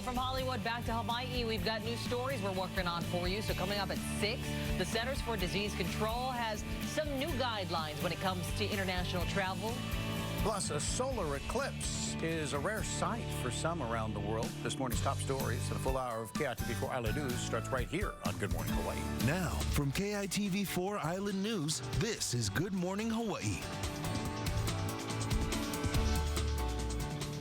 from Hollywood back to Hawaii, we've got new stories we're working on for you. So coming up at 6, the Centers for Disease Control has some new guidelines when it comes to international travel. Plus, a solar eclipse is a rare sight for some around the world. This morning's top stories and a full hour of KITV4 Island News starts right here on Good Morning Hawaii. Now, from KITV4 Island News, this is Good Morning Hawaii.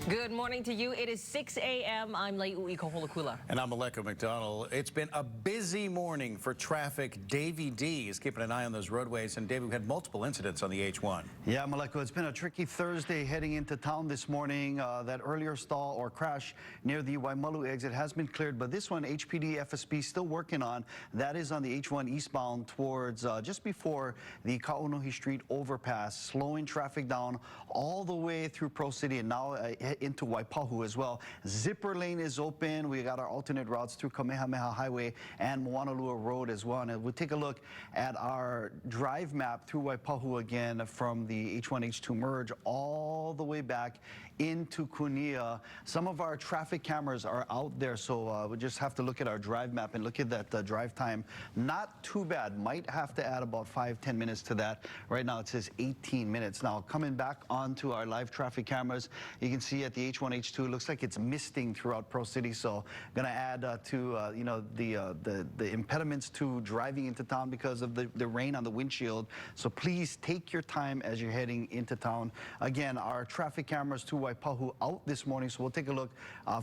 Good morning to you. It is 6 a.m. I'm Lei'ui Koholakula. And I'm Maleko McDonald. It's been a busy morning for traffic. Davey D is keeping an eye on those roadways. And Davey, we had multiple incidents on the H1. Yeah, Maleko, it's been a tricky Thursday heading into town this morning. That earlier stall or crash near the Waimalu exit has been cleared, but this one, HPD FSB still working on. That is on the H1 eastbound towards just before the Kaunohi Street overpass, slowing traffic down all the way through Pro City and now into Waipahu as well. Zipper lane is open. We got our alternate routes through Kamehameha Highway and Moanalua Road as well. And we'll take a look at our drive map through Waipahu again from the H1, H2 merge all the way back into Kunia. Some of our traffic cameras are out there, so we just have to look at our drive map and look at that drive time. Not too bad. Might have to add about 5-10 minutes to that. Right now it says 18 minutes. Now coming back onto our live traffic cameras, you can see at the H1, H2, it looks like it's misting throughout Pro City. So gonna add to you know, the impediments to driving into town because of the rain on the windshield. So please take your time as you're heading into town. Again, our traffic cameras to Waipahu out this morning, so we'll take a look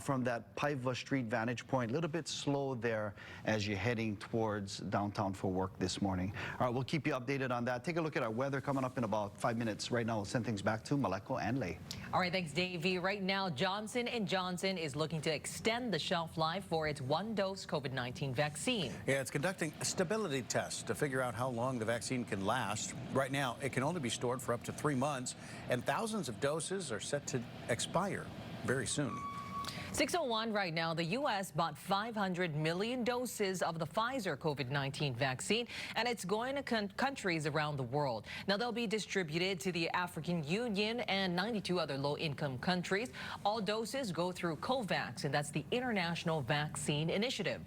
from that Paiva Street vantage point. A little bit slow there as you're heading towards downtown for work this morning. All right, we'll keep you updated on that. Take a look at our weather coming up in about 5 minutes. Right now, we'll send things back to Maleko and Lei. All right, thanks, Davey. Right now, Johnson & Johnson is looking to extend the shelf life for its one-dose COVID-19 vaccine. Yeah, it's conducting a stability test to figure out how long the vaccine can last. Right now, it can only be stored for up to 3 months, and thousands of doses are set to expire very soon. 6:01 right now, the U.S. bought 500 million doses of the Pfizer COVID-19 vaccine, and it's going to countries around the world. Now, they'll be distributed to the African Union and 92 other low-income countries. All doses go through COVAX, and that's the International Vaccine Initiative.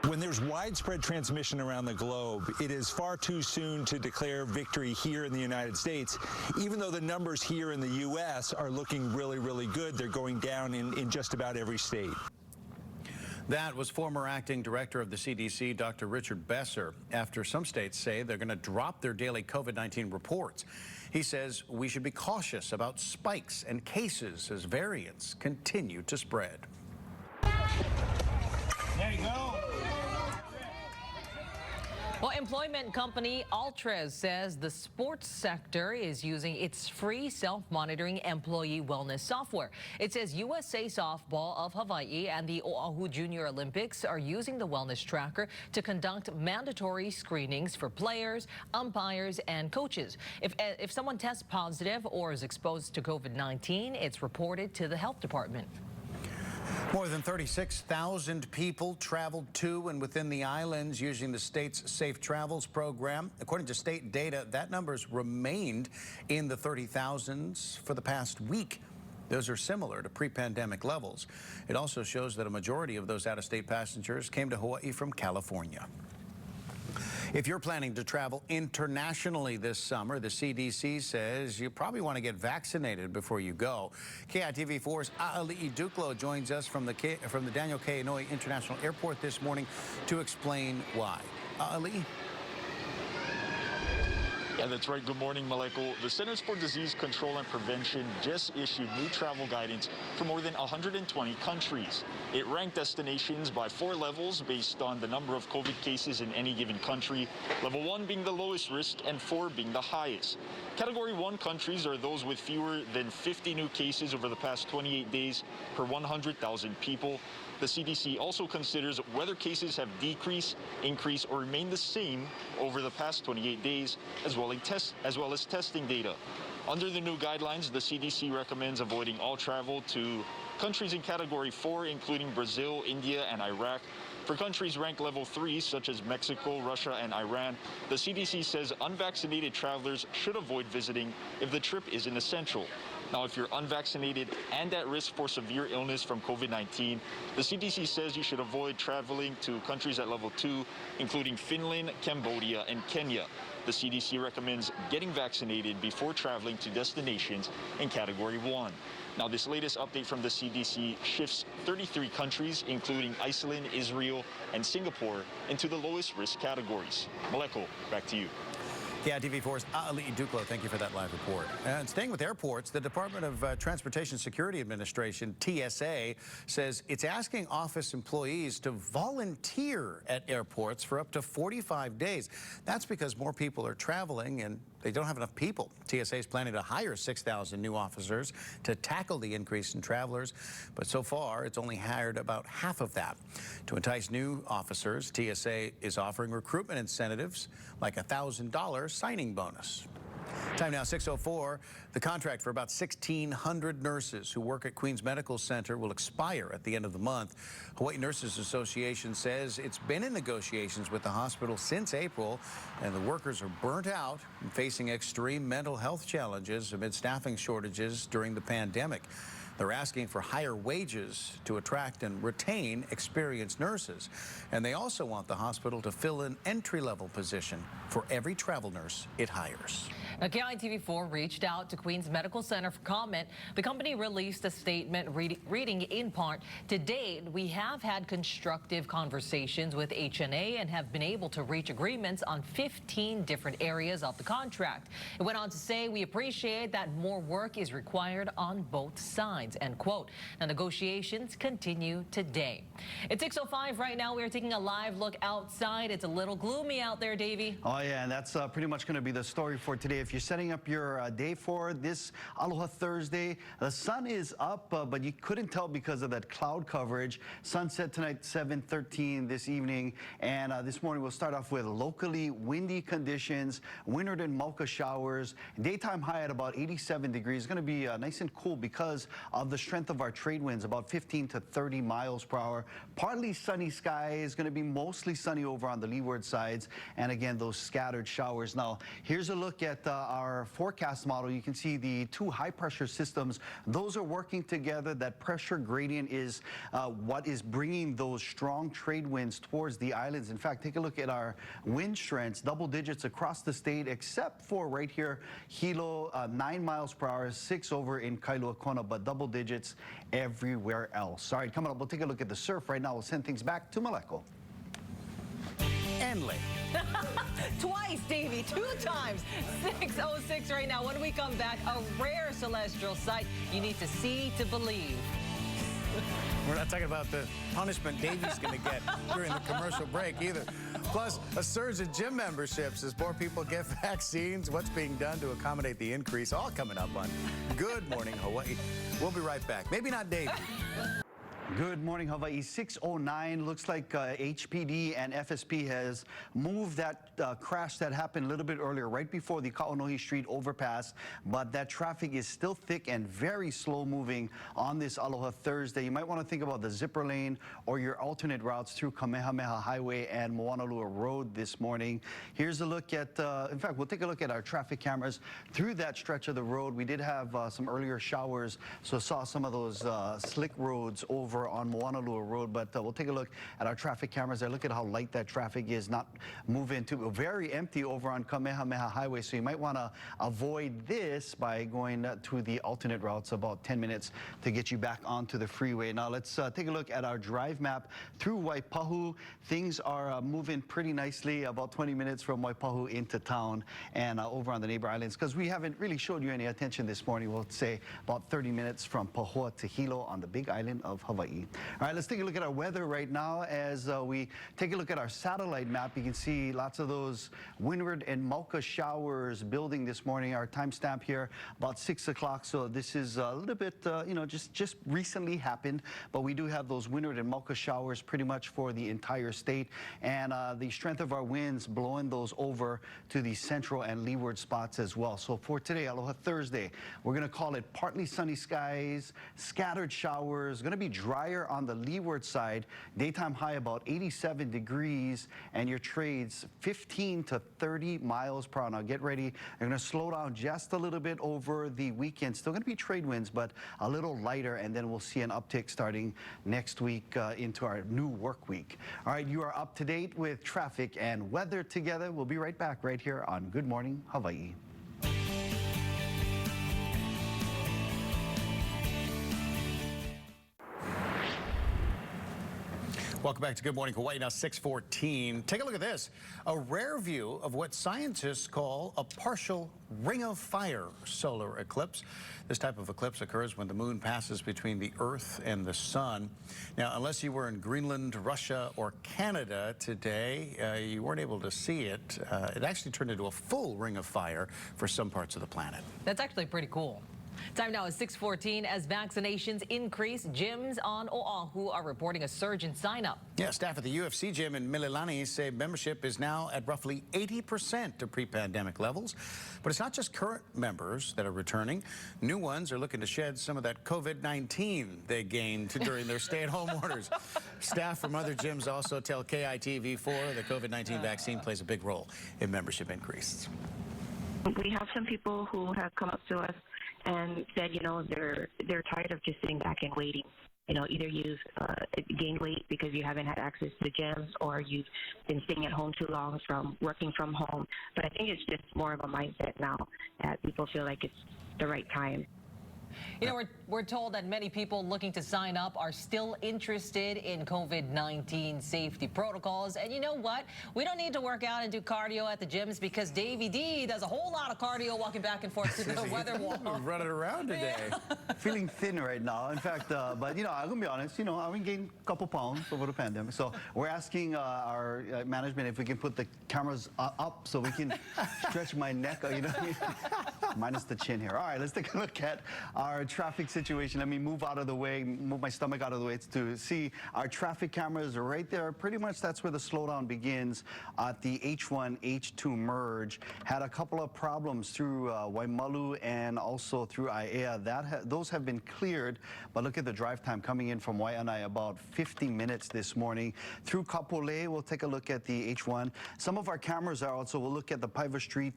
When there's widespread transmission around the globe, it is far too soon to declare victory here in the United States. Even though the numbers here in the U.S. are looking really, really good, they're going down in just about every state. That was former acting director of the CDC, Dr. Richard Besser, after some states say they're going to drop their daily COVID-19 reports. He says we should be cautious about spikes and cases as variants continue to spread. There you go. Well, employment company Altres says the sports sector is using its free self-monitoring employee wellness software. It says USA Softball of Hawaii and the Oahu Junior Olympics are using the wellness tracker to conduct mandatory screenings for players, umpires, and coaches. If someone tests positive or is exposed to COVID-19, it's reported to the health department. More than 36,000 people traveled to and within the islands using the state's Safe Travels program. According to state data, that number's remained in the 30,000s for the past week. Those are similar to pre-pandemic levels. It also shows that a majority of those out-of-state passengers came to Hawaii from California. If you're planning to travel internationally this summer, the CDC says you probably want to get vaccinated before you go. KITV4's A'ali'i Duklo joins us from the Daniel K. Inouye International Airport this morning to explain why. A'ali'i? Yeah, that's right. Good morning, Maleko. The Centers for Disease Control and Prevention just issued new travel guidance for more than 120 countries. It ranked destinations by 4 levels based on the number of COVID cases in any given country, level 1 being the lowest risk and 4 being the highest. Category 1 countries are those with fewer than 50 new cases over the past 28 days per 100,000 people. The CDC also considers whether cases have decreased, increased, or remained the same over the past 28 days, as well as testing data. Under the new guidelines, the CDC recommends avoiding all travel to countries in Category 4, including Brazil, India, and Iraq. For countries ranked level 3, such as Mexico, Russia, and Iran, the CDC says unvaccinated travelers should avoid visiting if the trip isn't essential. Now, if you're unvaccinated and at risk for severe illness from COVID-19, the CDC says you should avoid traveling to countries at level 2, including Finland, Cambodia, and Kenya. The CDC recommends getting vaccinated before traveling to destinations in Category 1. Now, this latest update from the CDC shifts 33 countries, including Iceland, Israel, and Singapore, into the lowest risk categories. Maleko, back to you. Yeah, TV4's Ali Duklo, thank you for that live report. And staying with airports, the Department of Transportation Security Administration, TSA, says it's asking office employees to volunteer at airports for up to 45 days. That's because more people are traveling and they don't have enough people. TSA is planning to hire 6,000 new officers to tackle the increase in travelers, but so far it's only hired about half of that. To entice new officers, TSA is offering recruitment incentives like a $1,000 signing bonus. Time now 6:04. The contract for about 1,600 nurses who work at Queens Medical Center will expire at the end of the month. Hawaii Nurses Association says it's been in negotiations with the hospital since April, and the workers are burnt out and facing extreme mental health challenges amid staffing shortages during the pandemic. They're asking for higher wages to attract and retain experienced nurses. And they also want the hospital to fill an entry-level position for every travel nurse it hires. Now, KITV4 reached out to Queens Medical Center for comment. The company released a statement reading in part, "To date, we have had constructive conversations with HNA and have been able to reach agreements on 15 different areas of the contract." It went on to say, "We appreciate that more work is required on both sides," end quote. Now, negotiations continue today. It's 6:05 right now. We're taking a live look outside. It's a little gloomy out there, Davey. Oh, yeah, and that's pretty much going to be the story for today. If you're setting up your day for this Aloha Thursday, the sun is up, but you couldn't tell because of that cloud coverage. Sunset tonight, 7:13 this evening, and this morning we'll start off with locally windy conditions, windward and Mauka showers. Daytime high at about 87 degrees. It's going to be nice and cool because of the strength of our trade winds, about 15 to 30 miles per hour. Partly sunny skies, going to be mostly sunny over on the leeward sides, and again, those scattered showers. Now, here's a look at our forecast model. You can see the two high pressure systems. Those are working together. That pressure gradient is what is bringing those strong trade winds towards the islands. In fact, take a look at our wind strengths, double digits across the state, except for right here, Hilo, 9 miles per hour, 6 over in Kailua Kona, but double digits everywhere else. All right, coming up, we'll take a look at the surf. Right now, we'll send things back to Maleko. And late. Twice, Davey, 2 times. 6:06 right now. When we come back, a rare celestial sight you need to see to believe. We're not talking about the punishment Davey's going to get during the commercial break either. Plus, a surge in gym memberships as more people get vaccines. What's being done to accommodate the increase? All coming up on Good Morning Hawaii. We'll be right back. Maybe not Davey. Good morning, Hawaii. 6:09. Looks like HPD and FSP has moved that crash that happened a little bit earlier, right before the Kaonohi Street overpass. But that traffic is still thick and very slow moving on this Aloha Thursday. You might want to think about the zipper lane or your alternate routes through Kamehameha Highway and Moanalua Road this morning. Here's a look at, in fact, we'll take a look at our traffic cameras through that stretch of the road. We did have some earlier showers, so saw some of those slick roads over on Moanalua Road, but we'll take a look at our traffic cameras there. Look at how light that traffic is, not moving too, very empty over on Kamehameha Highway, so you might want to avoid this by going to the alternate routes, about 10 minutes to get you back onto the freeway. Now let's take a look at our drive map through Waipahu. Things are moving pretty nicely, about 20 minutes from Waipahu into town and over on the neighbor islands, because we haven't really showed you any attention this morning. We'll say about 30 minutes from Pahoa to Hilo on the big island of Hawaii. All right, let's take a look at our weather right now. As we take a look at our satellite map, you can see lots of those windward and Mauka showers building this morning. Our timestamp here about 6 o'clock, so this is a little bit, you know, just recently happened, but we do have those windward and Mauka showers pretty much for the entire state, and the strength of our winds blowing those over to the central and leeward spots as well. So for today, Aloha Thursday, we're going to call it partly sunny skies, scattered showers, going to be dry drier on the leeward side. Daytime high about 87 degrees, and your trades 15 to 30 miles per hour. Now get ready. They're going to slow down just a little bit over the weekend. Still going to be trade winds, but a little lighter, and then we'll see an uptick starting next week into our new work week. All right, you are up to date with traffic and weather together. We'll be right back right here on Good Morning Hawaii. Welcome back to Good Morning Hawaii, now 6:14. Take a look at this. A rare view of what scientists call a partial ring of fire solar eclipse. This type of eclipse occurs when the moon passes between the Earth and the sun. Now, unless you were in Greenland, Russia, or Canada today, you weren't able to see it. It actually turned into a full ring of fire for some parts of the planet. That's actually pretty cool. Time now is 6:14. As vaccinations increase, gyms on Oahu are reporting a surge in sign-up. Yeah, staff at the UFC gym in Mililani say membership is now at roughly 80% of pre-pandemic levels. But it's not just current members that are returning. New ones are looking to shed some of that COVID-19 they gained during their stay-at-home orders. Staff from other gyms also tell KITV4 the COVID-19 vaccine plays a big role in membership increase. We have some people who have come up to us and said, you know, they're tired of just sitting back and waiting. You know, either you've gained weight because you haven't had access to the gyms, or you've been staying at home too long from working from home. But I think it's just more of a mindset now that people feel like it's the right time. You know, we're told that many people looking to sign up are still interested in COVID-19 safety protocols. And you know what? We don't need to work out and do cardio at the gyms because Davey D does a whole lot of cardio walking back and forth to the weather wall. Running around today. Yeah. Feeling thin right now. In fact, but you know, I'm gonna be honest. You know, I gained a couple pounds over the pandemic. So we're asking our management if we can put the cameras up so we can stretch my neck. You know, what I mean? Minus the chin here. All right, let's take a look at our traffic situation. Let me move out of the way, move my stomach out of the way to see our traffic cameras right there. Pretty much that's where the slowdown begins at the H1, H2 merge. Had a couple of problems through Waimalu and also through Aiea. Those have been cleared, but look at the drive time coming in from Waianae, about 50 minutes this morning. Through Kapolei, we'll take a look at the H1. Some of our cameras are also, we'll look at the Paiva Street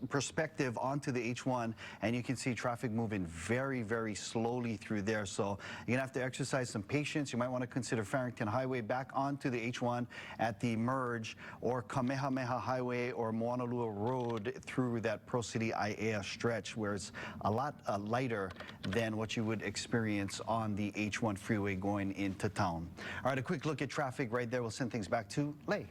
perspective onto the H1, and you can see traffic moving very, very slowly through there. So you're gonna have to exercise some patience. You might want to consider Farrington Highway back onto the H1 at the merge, or Kamehameha Highway or Moanalua Road through that Pro City Aiea stretch, where it's a lot lighter than what you would experience on the H1 freeway going into town. All right, a quick look at traffic right there. We'll send things back to Lei.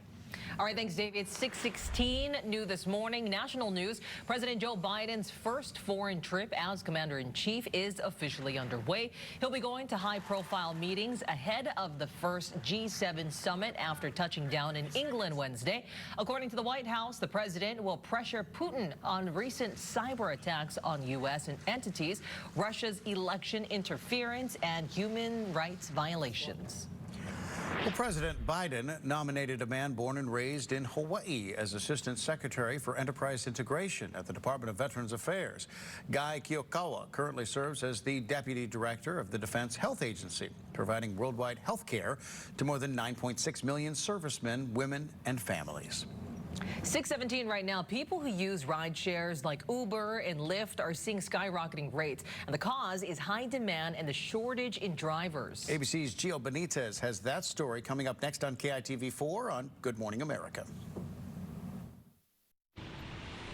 All right, thanks, Dave. It's 6:16. New this morning, national news. President Joe Biden's first foreign trip as commander-in-chief is officially underway. He'll be going to high-profile meetings ahead of the first G7 summit after touching down in England Wednesday. According to the White House, the president will pressure Putin on recent cyber attacks on U.S. entities, Russia's election interference, and human rights violations. Well, President Biden nominated a man born and raised in Hawaii as Assistant Secretary for Enterprise Integration at the Department of Veterans Affairs. Guy Kiyokawa currently serves as the Deputy Director of the Defense Health Agency, providing worldwide health care to more than 9.6 million servicemen, women, and families. 6:17 right now. People who use ride shares like Uber and Lyft are seeing skyrocketing rates, and the cause is high demand and the shortage in drivers. ABC's Gio Benitez has that story coming up next on KITV4 on Good Morning America.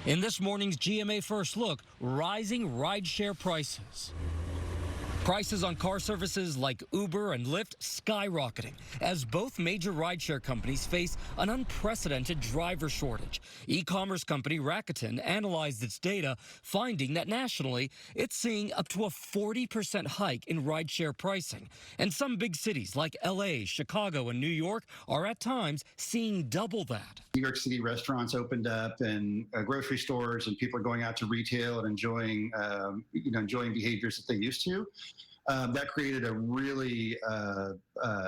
In this morning's GMA First Look, rising rideshare prices. Prices on car services like Uber and Lyft skyrocketing as both major rideshare companies face an unprecedented driver shortage. E-commerce company Rakuten analyzed its data, finding that nationally it's seeing up to a 40% hike in rideshare pricing. And some big cities like LA, Chicago, and New York are at times seeing double that. New York City restaurants opened up, and grocery stores, and people are going out to retail and enjoying behaviors that they used to. that created a really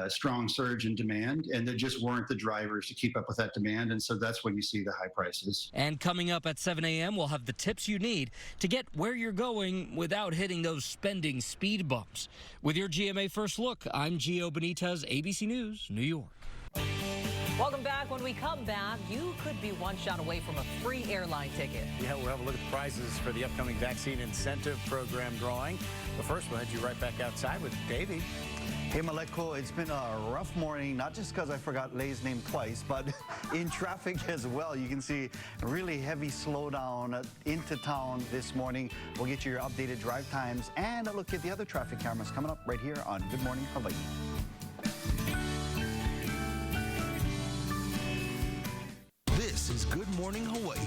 strong surge in demand, and there just weren't the drivers to keep up with that demand, and so that's when you see the high prices. And coming up at 7 a.m., we'll have the tips you need to get where you're going without hitting those spending speed bumps. With your GMA First Look, I'm Gio Benitez, ABC News, New York. Welcome back. When we come back, you could be one shot away from a free airline ticket. Yeah, we'll have a look at the prizes for the upcoming vaccine incentive program drawing. But first, we'll head you right back outside with Davey. Hey, Maleko, it's been a rough morning, not just because I forgot Lay's name twice, but in traffic as well. You can see a really heavy slowdown into town this morning. We'll get you your updated drive times and a look at the other traffic cameras coming up right here on Good Morning Hawaii. This is Good Morning Hawaii.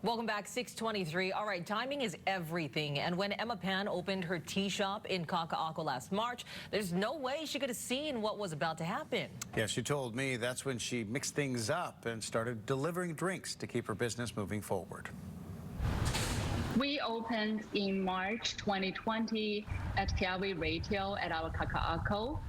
Welcome back, 6:23. All right, timing is everything. And when Emma Pan opened her tea shop in Kaka'ako last March, there's no way she could have seen what was about to happen. Yeah, she told me that's when she mixed things up and started delivering drinks to keep her business moving forward. We opened in March 2020 at Keawe Retail at our Kaka'ako.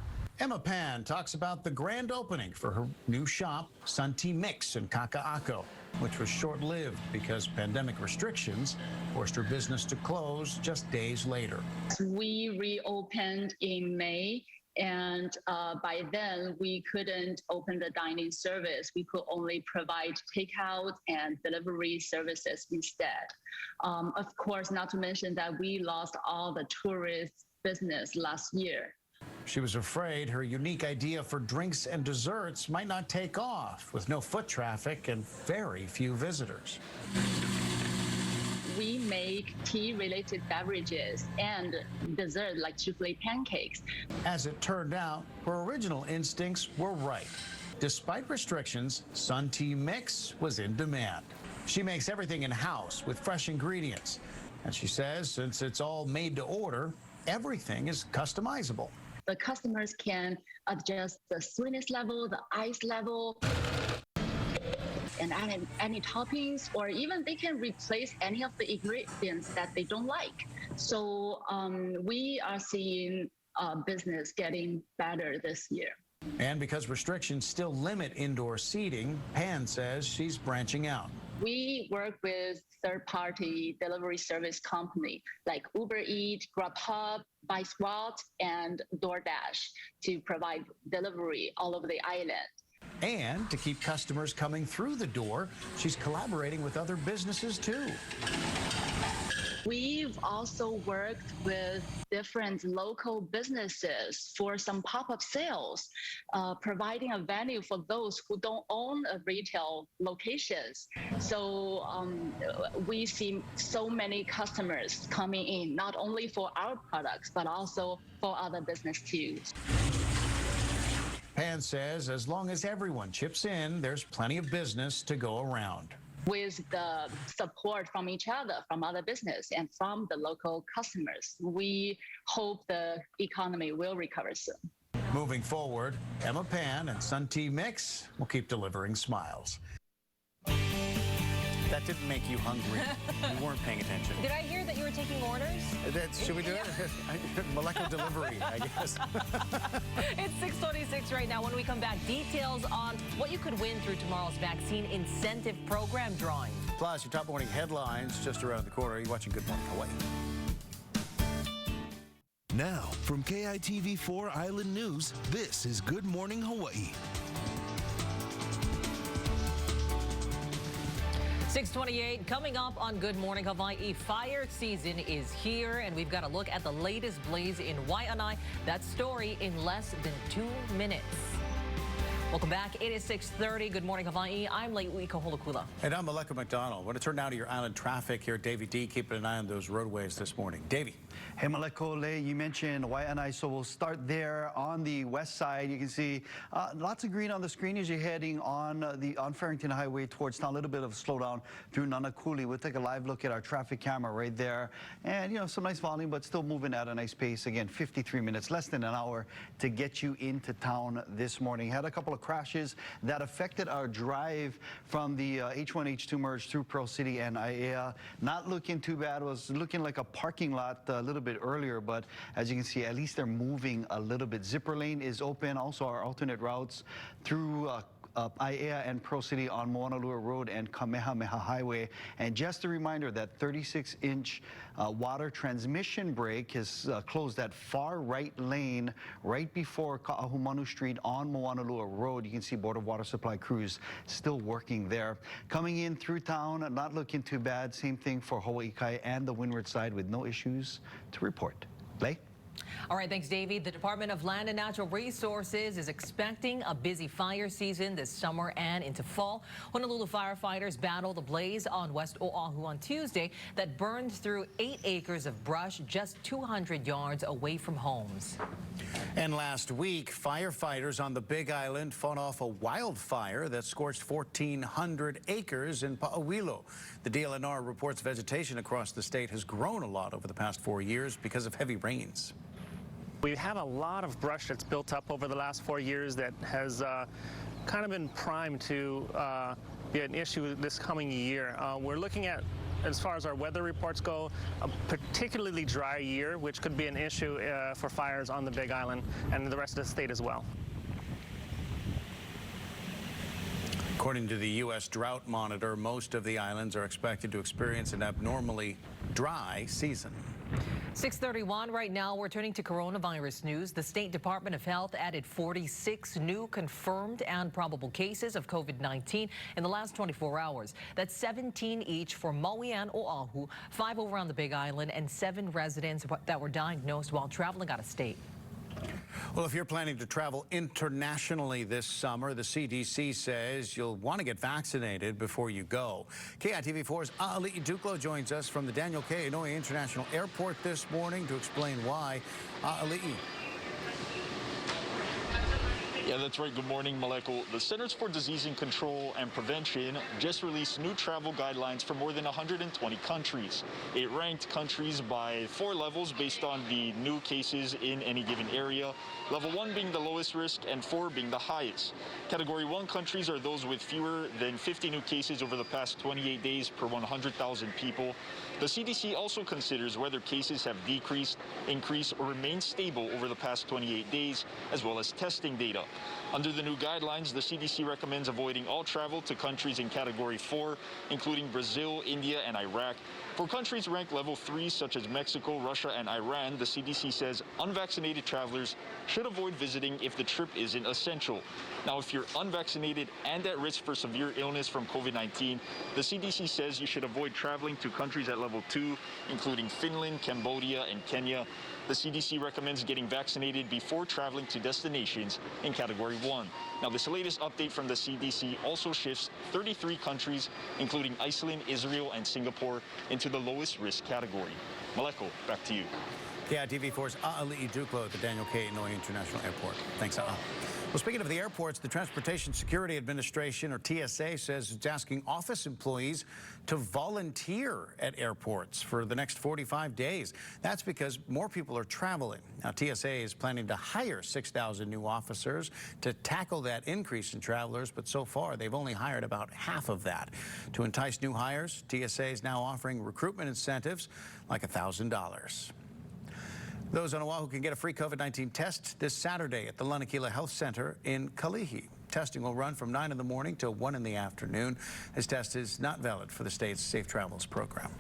Emma Pan talks about the grand opening for her new shop, Suntea Mix in Kaka'ako, which was short-lived because pandemic restrictions forced her business to close just days later. We reopened in May, and by then we couldn't open the dining service. We could only provide takeout and delivery services instead. Of course, not to mention that we lost all the tourist business last year. She was afraid her unique idea for drinks and desserts might not take off with no foot traffic and very few visitors. We make tea-related beverages and dessert like souffle pancakes. As it turned out, her original instincts were right. Despite restrictions, Suntea Mix was in demand. She makes everything in-house with fresh ingredients. And she says since it's all made to order, everything is customizable. The customers can adjust the sweetness level, the ice level, and add any toppings, or even they can replace any of the ingredients that they don't like. So we are seeing business getting better this year. And because restrictions still limit indoor seating, Pan says she's branching out. We work with third-party delivery service company like Uber Eats, Grubhub, BikeSwap, and DoorDash to provide delivery all over the island. And to keep customers coming through the door, she's collaborating with other businesses too. We've also worked with different local businesses for some pop-up sales, providing a venue for those who don't own a retail locations. So we see so many customers coming in, not only for our products, but also for other business too. Pan says as long as everyone chips in, there's plenty of business to go around. With the support from each other, from other business, and from the local customers, we hope the economy will recover soon. Moving forward, Emma Pan and Suntea Mix will keep delivering smiles. That didn't make you hungry. You weren't paying attention. Did I hear that you were taking orders? Should we do it? Molecular delivery, I guess. It's 6:26 right now. When we come back, details on what you could win through tomorrow's vaccine incentive program drawing. Plus, your top morning headlines just around the corner. You're watching Good Morning Hawaii. Now, from KITV4 Island News, this is Good Morning Hawaii. 6:28 coming up on Good Morning Hawaii. Fire season is here, and we've got a look at the latest blaze in Waianae. That story in less than 2 minutes. Welcome back. It is 6:30. Good Morning Hawaii. I'm Le'ui Kaholakula. And I'm Maleka McDonald. I want to turn now to your island traffic here. Davey D keeping an eye on those roadways this morning. Davey. Hey, Malekole, you mentioned Waianae, so we'll start there on the west side. You can see lots of green on the screen as you're heading on Farrington Highway towards town. A little bit of a slowdown through Nanakuli. We'll take a live look at our traffic camera right there. And, you know, some nice volume, but still moving at a nice pace. Again, 53 minutes, less than an hour to get you into town this morning. Had a couple of crashes that affected our drive from the H1, H2 merge through Pearl City and Aiea. Not looking too bad. It was looking like a parking lot a little bit earlier, but as you can see, at least they're moving a little bit. Zipper lane is open. Also, our alternate routes through Aiea and Pearl City on Moanalua Road and Kamehameha Highway. And just a reminder that 36-inch water transmission brake has closed that far right lane right before Ka'ahumanu Street on Moanalua Road. You can see Board of Water Supply crews still working there. Coming in through town, not looking too bad. Same thing for Hawaii Kai and the windward side with no issues to report. Lay? All right, thanks, Davey. The Department of Land and Natural Resources is expecting a busy fire season this summer and into fall. Honolulu firefighters battled a blaze on West Oahu on Tuesday that burned through 8 acres of brush just 200 yards away from homes. And last week, firefighters on the Big Island fought off a wildfire that scorched 1,400 acres in Pa'awilo. The DLNR reports vegetation across the state has grown a lot over the past 4 years because of heavy rains. We have a lot of brush that's built up over the last 4 years that has kind of been primed to be an issue this coming year. We're looking at, as far as our weather reports go, a particularly dry year, which could be an issue for fires on the Big Island and the rest of the state as well. According to the U.S. Drought Monitor, most of the islands are expected to experience an abnormally dry season. 6:31 right now. We're turning to coronavirus news. The State Department of Health added 46 new confirmed and probable cases of COVID-19 in the last 24 hours. That's 17 each for Maui and Oahu, 5 over on the Big Island, and 7 residents that were diagnosed while traveling out of state. Well, if you're planning to travel internationally this summer, the CDC says you'll want to get vaccinated before you go. KITV4's A'ali'i Duklo joins us from the Daniel K. Inouye International Airport this morning to explain why. A'ali'i. Yeah, that's right. Good morning, Maleko. The Centers for Disease Control and Prevention just released new travel guidelines for more than 120 countries. It ranked countries by 4 levels based on the new cases in any given area, level 1 being the lowest risk and 4 being the highest. Category 1 countries are those with fewer than 50 new cases over the past 28 days per 100,000 people. The CDC also considers whether cases have decreased, increased, or remained stable over the past 28 days, as well as testing data. Under the new guidelines, the CDC recommends avoiding all travel to countries in Category 4, including Brazil, India, and Iraq. For countries ranked level 3, such as Mexico, Russia, and Iran, the CDC says unvaccinated travelers should avoid visiting if the trip isn't essential. Now, if you're unvaccinated and at risk for severe illness from COVID-19, the CDC says you should avoid traveling to countries at level 2, including Finland, Cambodia, and Kenya. The CDC recommends getting vaccinated before traveling to destinations in Category 1. Now, this latest update from the CDC also shifts 33 countries, including Iceland, Israel, and Singapore, into the lowest risk category. Maleko, back to you. KITV4's A'ali'i Duklo at the Daniel K. Inouye International Airport. Thanks, A'a. Well, speaking of the airports, the Transportation Security Administration, or TSA, says it's asking office employees to volunteer at airports for the next 45 days. That's because more people are traveling. Now, TSA is planning to hire 6,000 new officers to tackle that increase in travelers, but so far they've only hired about half of that. To entice new hires, TSA is now offering recruitment incentives like $1,000. Those on Oahu can get a free COVID-19 test this Saturday at the Lanakila Health Center in Kalihi. Testing will run from 9 in the morning till 1 in the afternoon. This test is not valid for the state's Safe Travels program.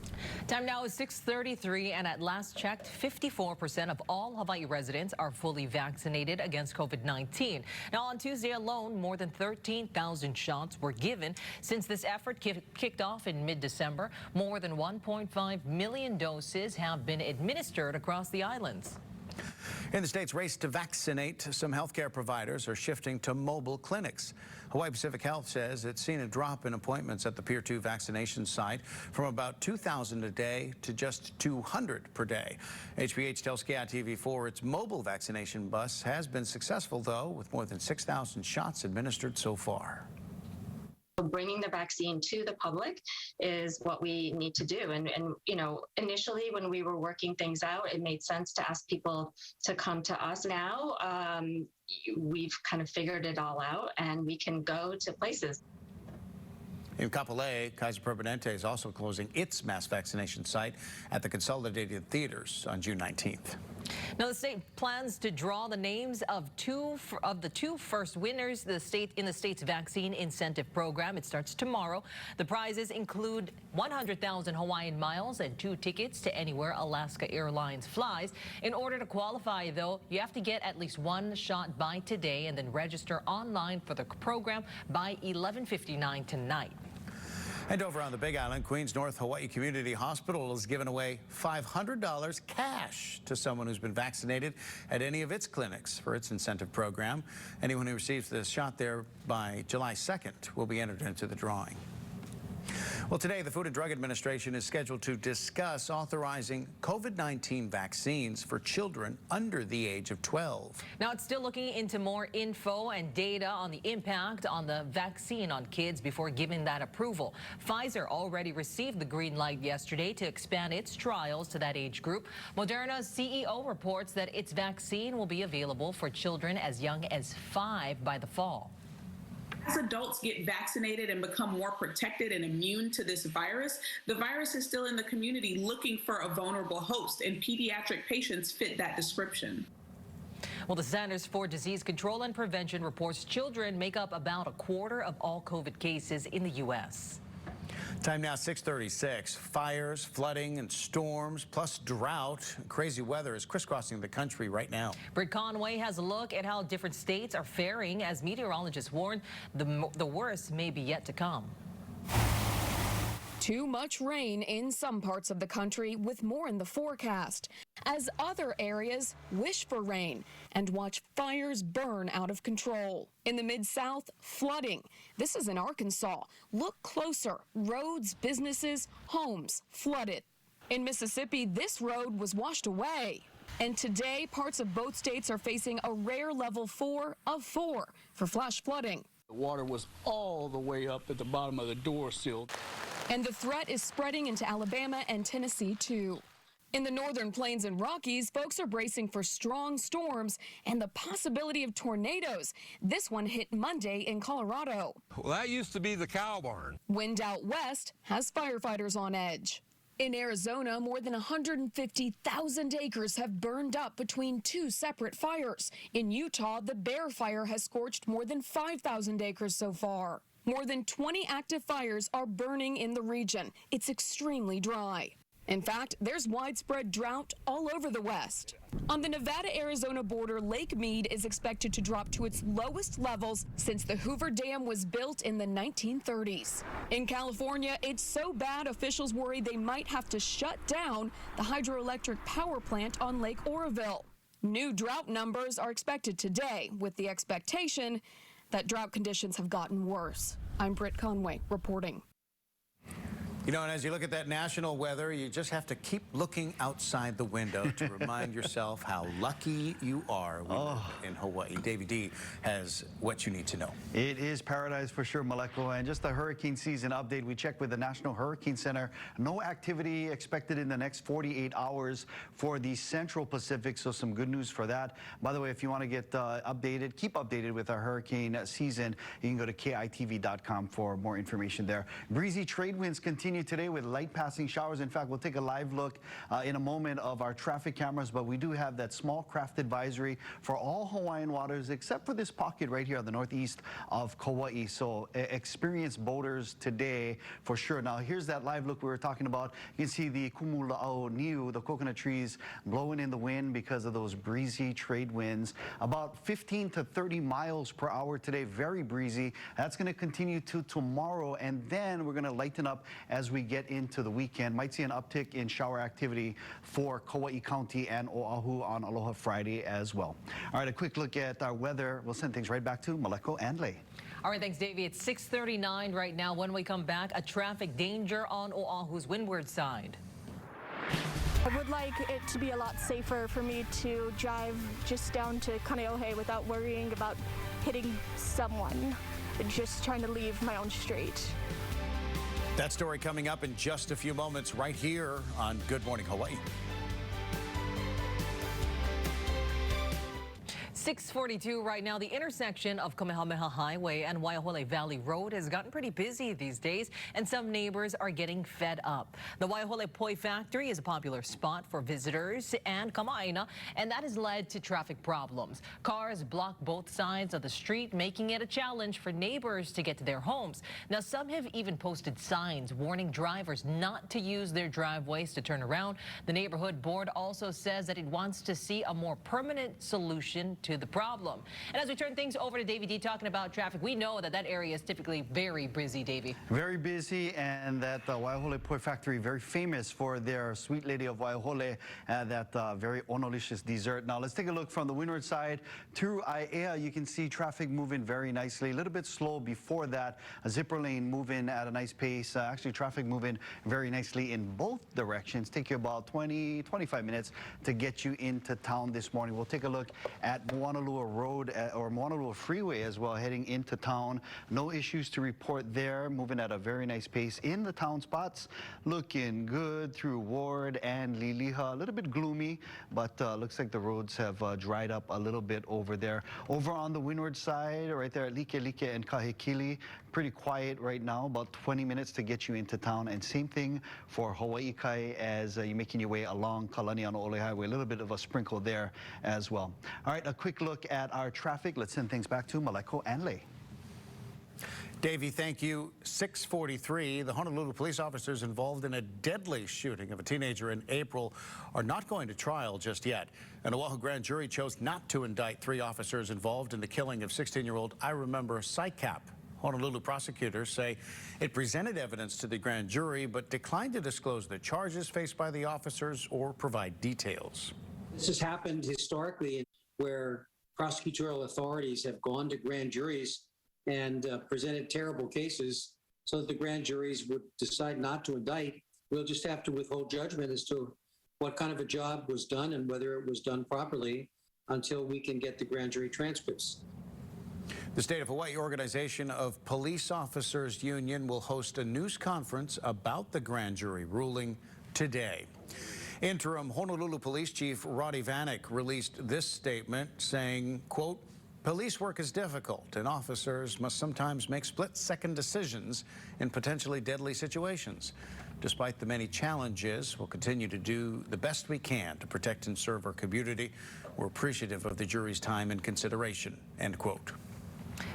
Time now is 6:33, and at last checked, 54% of all Hawaii residents are fully vaccinated against COVID-19. Now, on Tuesday alone, more than 13,000 shots were given. Since this effort kicked off in mid-December, more than 1.5 million doses have been administered across the islands. In the state's race to vaccinate, some healthcare providers are shifting to mobile clinics. Hawaii Pacific Health says it's seen a drop in appointments at the Pier 2 vaccination site from about 2,000 a day to just 200 per day. HPH tells KITV4 its mobile vaccination bus has been successful, though, with more than 6,000 shots administered so far. Bringing the vaccine to the public is what we need to do. And you know, initially when we were working things out, it made sense to ask people to come to us. Now we've kind of figured it all out and we can go to places. In Kapolei, Kaiser Permanente is also closing its mass vaccination site at the Consolidated Theaters on June 19th. Now, the state plans to draw the names of the two first winners in the state's vaccine incentive program. It starts tomorrow. The prizes include 100,000 Hawaiian miles and 2 tickets to anywhere Alaska Airlines flies. In order to qualify, though, you have to get at least 1 shot by today and then register online for the program by 11:59 tonight. And over on the Big Island, Queens North Hawaii Community Hospital has given away $500 cash to someone who's been vaccinated at any of its clinics for its incentive program. Anyone who receives the shot there by July 2nd will be entered into the drawing. Well, today, the Food and Drug Administration is scheduled to discuss authorizing COVID-19 vaccines for children under the age of 12. Now, it's still looking into more info and data on the impact on the vaccine on kids before giving that approval. Pfizer already received the green light yesterday to expand its trials to that age group. Moderna's CEO reports that its vaccine will be available for children as young as 5 by the fall. As adults get vaccinated and become more protected and immune to this virus, the virus is still in the community looking for a vulnerable host, and pediatric patients fit that description. Well, the Centers for Disease Control and Prevention reports children make up about 1/4 of all COVID cases in the U.S. Time now 6:36. Fires, flooding, and storms, plus drought. Crazy weather is crisscrossing the country right now. Britt Conway has a look at how different states are faring as meteorologists warn the worst may be yet to come. Too much rain in some parts of the country with more in the forecast, as other areas wish for rain and watch fires burn out of control. In the Mid-South, flooding. This is in Arkansas. Look closer. Roads, businesses, homes flooded. In Mississippi, this road was washed away. And today, parts of both states are facing a rare level 4 of 4 for flash flooding. The water was all the way up at the bottom of the door sill. And the threat is spreading into Alabama and Tennessee, too. In the Northern Plains and Rockies, folks are bracing for strong storms and the possibility of tornadoes. This one hit Monday in Colorado. Well, that used to be the cow barn. Wind out west has firefighters on edge. In Arizona, more than 150,000 acres have burned up between 2 separate fires. In Utah, the Bear Fire has scorched more than 5,000 acres so far. More than 20 active fires are burning in the region. It's extremely dry. In fact, there's widespread drought all over the West. On the Nevada-Arizona border, Lake Mead is expected to drop to its lowest levels since the Hoover Dam was built in the 1930s. In California, it's so bad officials worry they might have to shut down the hydroelectric power plant on Lake Oroville. New drought numbers are expected today, with the expectation that drought conditions have gotten worse. I'm Britt Conway reporting. You know, and as you look at that national weather, you just have to keep looking outside the window to remind yourself how lucky you are in Hawaii. Davey D has what you need to know. It is paradise for sure, Maleko. And just a hurricane season update. We checked with the National Hurricane Center. No activity expected in the next 48 hours for the Central Pacific, so some good news for that. By the way, if you want to get updated, keep updated with our hurricane season, you can go to KITV.com for more information there. Breezy trade winds continue today with light passing showers. In fact, we'll take a live look in a moment of our traffic cameras, but we do have that small craft advisory for all Hawaiian waters except for this pocket right here on the northeast of Kauai. So experienced boaters today for sure. Now here's that live look we were talking about. You can see the kumula'au niu, the coconut trees blowing in the wind because of those breezy trade winds. About 15 to 30 miles per hour today, very breezy. That's going to continue to tomorrow, and then we're going to lighten up as as we get into the weekend. Might see an uptick in shower activity for Kauai County and Oahu on Aloha Friday as well. All right, a quick look at our weather. We'll send things right back to Maleko and Lei. All right, thanks, Davey. It's 6:39 right now. When we come back, a traffic danger on Oahu's windward side. I would like it to be a lot safer for me to drive just down to Kaneohe without worrying about hitting someone, just trying to leave my own street. That story coming up in just a few moments right here on Good Morning Hawaii. 6:42 right now. The intersection of Kamehameha Highway and Waiahole Valley Road has gotten pretty busy these days, and some neighbors are getting fed up. The Waiahole Poi Factory is a popular spot for visitors and kama'aina, and that has led to traffic problems. Cars block both sides of the street, making it a challenge for neighbors to get to their homes. Now, some have even posted signs warning drivers not to use their driveways to turn around. The neighborhood board also says that it wants to see a more permanent solution to the problem. And as we turn things over to Davey D talking about traffic, we know that that area is typically very busy, Davey. Very busy, and that Waiahole Poi Factory, very famous for their Sweet Lady of Waiahole, that very onolicious dessert. Now let's take a look from the windward side to Aiea. You can see traffic moving very nicely. A little bit slow before that. A zipper lane moving at a nice pace. Actually, traffic moving very nicely in both directions. Take you about 20-25 minutes to get you into town this morning. We'll take a look at Moanalua Road or Moanalua Freeway as well, heading into town. No issues to report there. Moving at a very nice pace in the town spots. Looking good through Ward and Liliha. A little bit gloomy, but looks like the roads have dried up a little bit over there. Over on the windward side, right there at Like and Kahekili, pretty quiet right now. About 20 minutes to get you into town. And same thing for Hawaii Kai as you're making your way along Kalani on Ole Highway. A little bit of a sprinkle there as well. All right, a quick look at our traffic. Let's send things back to Maleko and Lei. Davey, thank you. 6:43. The Honolulu police officers involved in a deadly shooting of a teenager in April are not going to trial just yet. An Oahu grand jury chose not to indict 3 officers involved in the killing of 16-year-old I Remember Saikap. Honolulu prosecutors say it presented evidence to the grand jury but declined to disclose the charges faced by the officers or provide details. This has happened historically where prosecutorial authorities have gone to grand juries and presented terrible cases so that the grand juries would decide not to indict. We'll just have to withhold judgment as to what kind of a job was done and whether it was done properly until we can get the grand jury transcripts. The State of Hawaii Organization of Police Officers Union will host a news conference about the grand jury ruling today. Interim Honolulu Police Chief Roddy Vanek released this statement saying, quote, "Police work is difficult and officers must sometimes make split-second decisions in potentially deadly situations. Despite the many challenges, we'll continue to do the best we can to protect and serve our community. We're appreciative of the jury's time and consideration," end quote.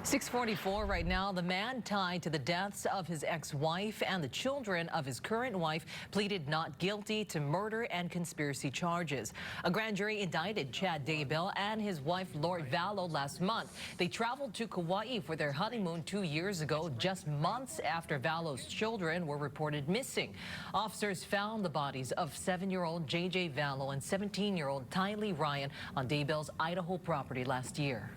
6:44 right now. The man tied to the deaths of his ex-wife and the children of his current wife pleaded not guilty to murder and conspiracy charges. A grand jury indicted Chad Daybell and his wife Lord Vallow last month. They traveled to Kauai for their honeymoon 2 years ago, just months after Vallow's children were reported missing. Officers found the bodies of 7-year-old JJ Vallow and 17-year-old Tylee Ryan on Daybell's Idaho property last year.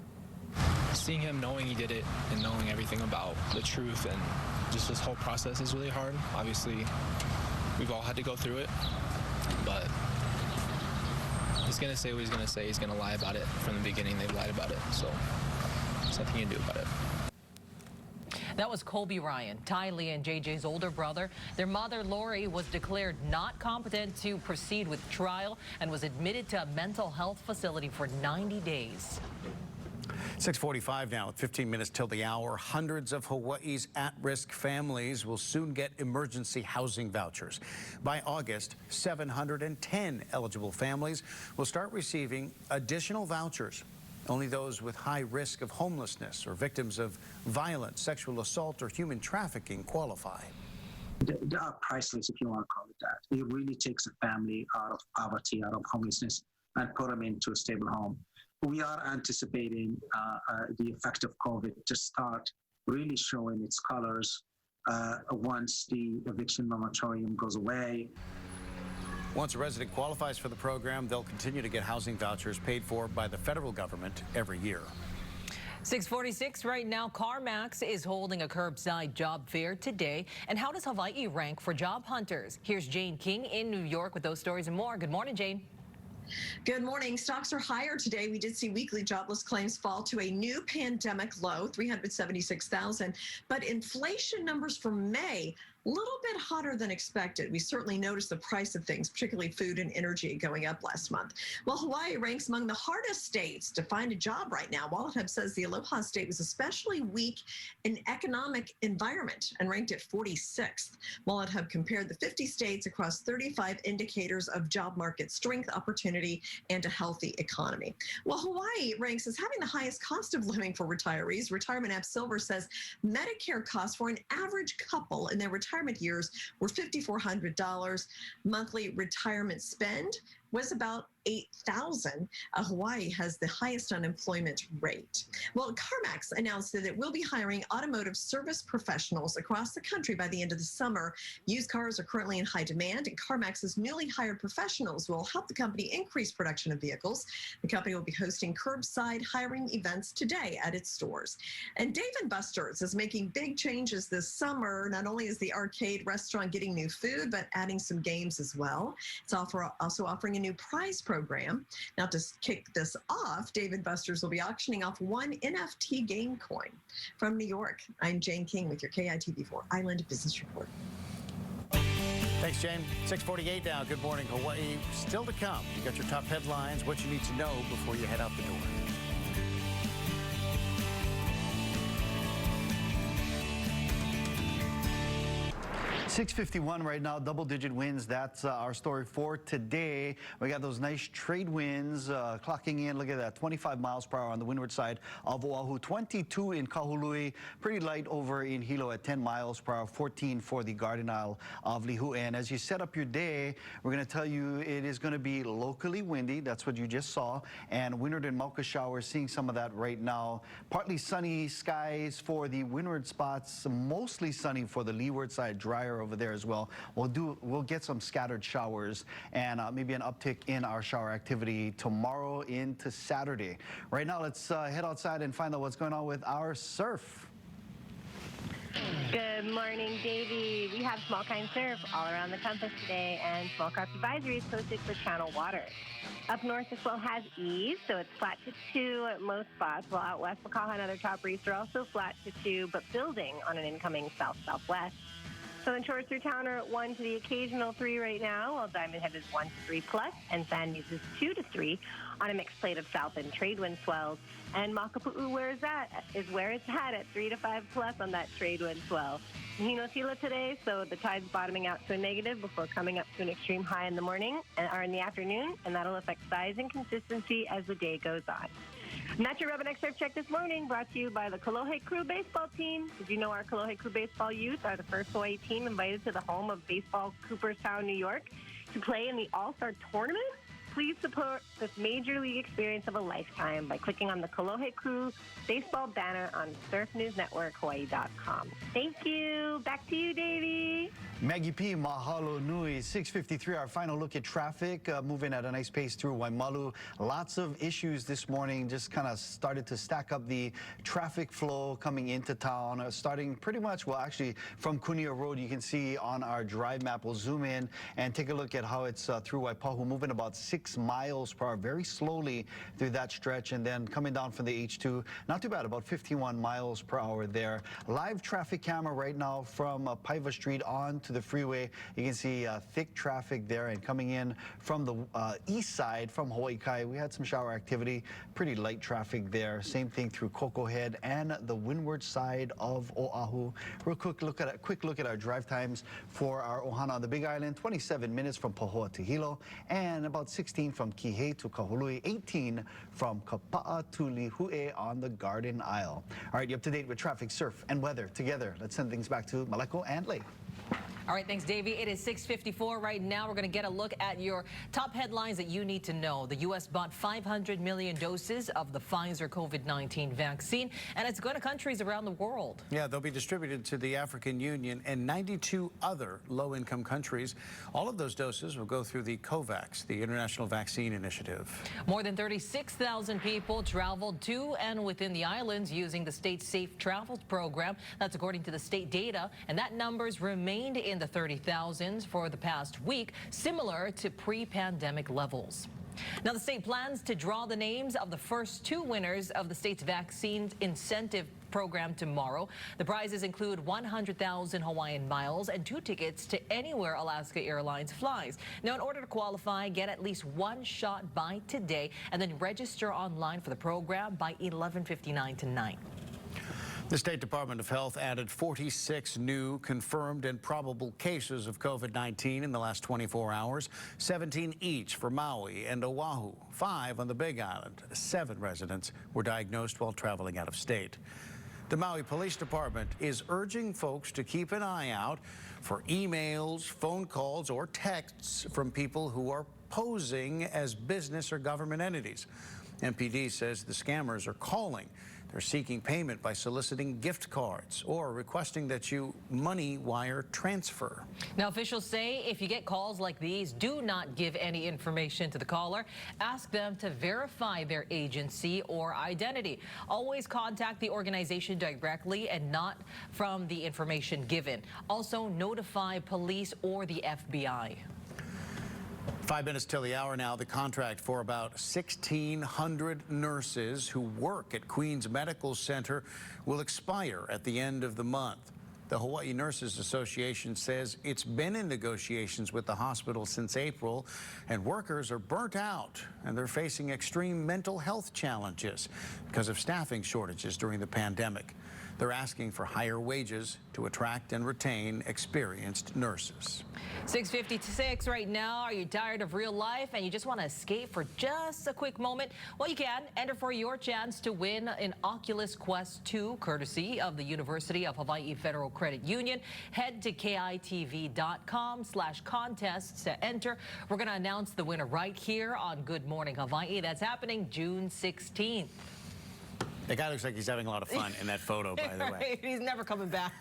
Seeing him, knowing he did it, and knowing everything about the truth and just this whole process is really hard. Obviously, we've all had to go through it, but he's going to say what he's going to say. He's going to lie about it. From the beginning, they've lied about it, so there's nothing you can do about it. That was Colby Ryan, Tylee and JJ's older brother. Their mother, Lori, was declared not competent to proceed with trial and was admitted to a mental health facility for 90 days. 6:45 now, 15 minutes till the hour. Hundreds of Hawaii's at-risk families will soon get emergency housing vouchers. By August, 710 eligible families will start receiving additional vouchers. Only those with high risk of homelessness or victims of violence, sexual assault, or human trafficking qualify. They are priceless, if you want to call it that. It really takes a family out of poverty, out of homelessness, and put them into a stable home. We are anticipating the effect of COVID to start really showing its colors once the eviction moratorium goes away. Once a resident qualifies for the program, they'll continue to get housing vouchers paid for by the federal government every year. 6:46 right now. CarMax is holding a curbside job fair today. And how does Hawaii rank for job hunters? Here's Jane King in New York with those stories and more. Good morning, Jane. Good morning. Stocks are higher today. We did see weekly jobless claims fall to a new pandemic low, 376,000. But inflation numbers for May, a little bit hotter than expected. We certainly noticed the price of things, particularly food and energy, going up last month. Well, Hawaii ranks among the hardest states to find a job right now. Wallet Hub says the Aloha State was especially weak in economic environment and ranked at 46th. Wallet Hub compared the 50 states across 35 indicators of job market strength, opportunity, and a healthy economy. Well, Hawaii ranks as having the highest cost of living for retirees. Retirement app Silver says Medicare costs for an average couple in their retirement years were $5,400. Monthly retirement spend was about $8,000. Hawaii has the highest unemployment rate. Well, CarMax announced that it will be hiring automotive service professionals across the country by the end of the summer. Used cars are currently in high demand, and CarMax's newly hired professionals will help the company increase production of vehicles. The company will be hosting curbside hiring events today at its stores. And Dave & Buster's is making big changes this summer. Not only is the arcade restaurant getting new food, but adding some games as well. It's also offering a new prize program. Now, to kick this off, Dave & Buster's will be auctioning off one NFT game coin. From New York, I'm Jane King with your KITV4 Island Business Report. Thanks, Jane. 6:48 now. Good morning, Hawaii. Still to come. You got your top headlines, what you need to know before you head out the door. 6:51 right now, double-digit winds. That's our story for today. We got those nice trade winds clocking in. Look at that, 25 miles per hour on the windward side of Oahu, 22 in Kahului, pretty light over in Hilo at 10 miles per hour, 14 for the Garden Isle of Lihue. And as you set up your day, we're going to tell you it is going to be locally windy. That's what you just saw. And windward and Mauka showers, seeing some of that right now. Partly sunny skies for the windward spots, mostly sunny for the leeward side, drier over there as well. We'll get some scattered showers and maybe an uptick in our shower activity tomorrow into Saturday. Right now, let's head outside and find out what's going on with our surf. Good morning, Davey. We have small kind surf all around the compass today, and small craft advisory is posted for channel waters. Up north, the swell has eased, so it's flat to 2 at most spots, while out west, Makaha and other top reefs are also flat to 2, but building on an incoming south-southwest. Southern shores through town are at 1 to the occasional 3 right now, while Diamond Head is 1 to 3 plus, and Sand Dunes is 2 to 3 on a mixed plate of south and trade wind swells. And Makapu'u, where it's at 3 to 5 plus on that trade wind swell. Hinotila today, so the tide's bottoming out to a negative before coming up to an extreme high in the morning or in the afternoon, and that'll affect size and consistency as the day goes on. And that's your Rubberneck Surf Check this morning, brought to you by the Kolohe Crew baseball team. Did you know our Kolohe Crew baseball youth are the first Hawaii team invited to the home of baseball Cooperstown, New York, to play in the All-Star Tournament? Please support this major league experience of a lifetime by clicking on the Kolohe Crew baseball banner on surfnewsnetworkhawaii.com. Thank you. Back to you, Davey. Maggie P, mahalo nui. 6:53, our final look at traffic, moving at a nice pace through Waimalu. Lots of issues this morning, just kind of started to stack up the traffic flow coming into town, starting pretty much, well, actually, from Kunia Road. You can see on our drive map, we'll zoom in and take a look at how it's through Waipahu, moving about 6 miles per hour, very slowly through that stretch, and then coming down from the H2, not too bad, about 51 miles per hour there. Live traffic camera right now from Paiva Street on to the freeway. You can see thick traffic there, and coming in from the east side from Hawaii Kai, we had some shower activity, pretty light traffic there. Same thing through Coco Head and the windward side of Oahu. Real quick look at our drive times for our Ohana on the Big Island. 27 minutes from Pahoa to Hilo, and about 16 from Kihei to Kahului, 18 from Kapa'a to Lihue on the Garden Isle. All right, you're up to date with traffic, surf, and weather together. Let's send things back to Maleko and Lei. All right, thanks, Davey. It is 6:54 right now. We're going to get a look at your top headlines that you need to know. The U.S. bought 500 million doses of the Pfizer COVID-19 vaccine, and it's going to countries around the world. Yeah, they'll be distributed to the African Union and 92 other low-income countries. All of those doses will go through the COVAX, the International Vaccine Initiative. More than 36,000 people traveled to and within the islands using the state's Safe Travels program. That's according to the state data, and that numbers remained in the 30,000s for the past week, similar to pre-pandemic levels. Now, the state plans to draw the names of the first two winners of the state's vaccine incentive program tomorrow. The prizes include 100,000 Hawaiian miles and 2 tickets to anywhere Alaska Airlines flies. Now, in order to qualify, get at least one shot by today and then register online for the program by 11:59 tonight. The State Department of Health added 46 new confirmed and probable cases of COVID-19 in the last 24 hours, 17 each for Maui and Oahu, 5 on the Big Island. 7 residents were diagnosed while traveling out of state. The Maui Police Department is urging folks to keep an eye out for emails, phone calls, or texts from people who are posing as business or government entities. MPD says the scammers are calling. They're seeking payment by soliciting gift cards or requesting that you money wire transfer. Now, officials say if you get calls like these, do not give any information to the caller. Ask them to verify their agency or identity. Always contact the organization directly and not from the information given. Also, notify police or the FBI. 5 minutes till the hour now. The contract for about 1,600 nurses who work at Queens Medical Center will expire at the end of the month. The Hawaii Nurses Association says it's been in negotiations with the hospital since April, and workers are burnt out, and they're facing extreme mental health challenges because of staffing shortages during the pandemic. They're asking for higher wages to attract and retain experienced nurses. 6:56 right now. Are you tired of real life and you just want to escape for just a quick moment? Well, you can enter for your chance to win an Oculus Quest 2 courtesy of the University of Hawaii Federal Credit Union. Head to kitv.com/contests to enter. We're going to announce the winner right here on Good Morning Hawaii. That's happening June 16th. The guy looks like he's having a lot of fun in that photo, by the way. He's never coming back.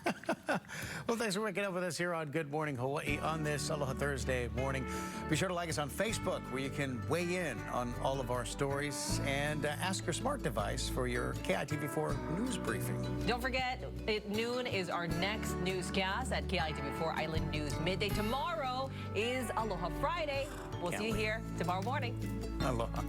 Well, thanks for waking up with us here on Good Morning Hawaii on this Aloha Thursday morning. Be sure to like us on Facebook, where you can weigh in on all of our stories and ask your smart device for your KITV4 news briefing. Don't forget, at noon is our next newscast at KITV4 Island News Midday. Tomorrow is Aloha Friday. We'll see you here tomorrow morning. Aloha.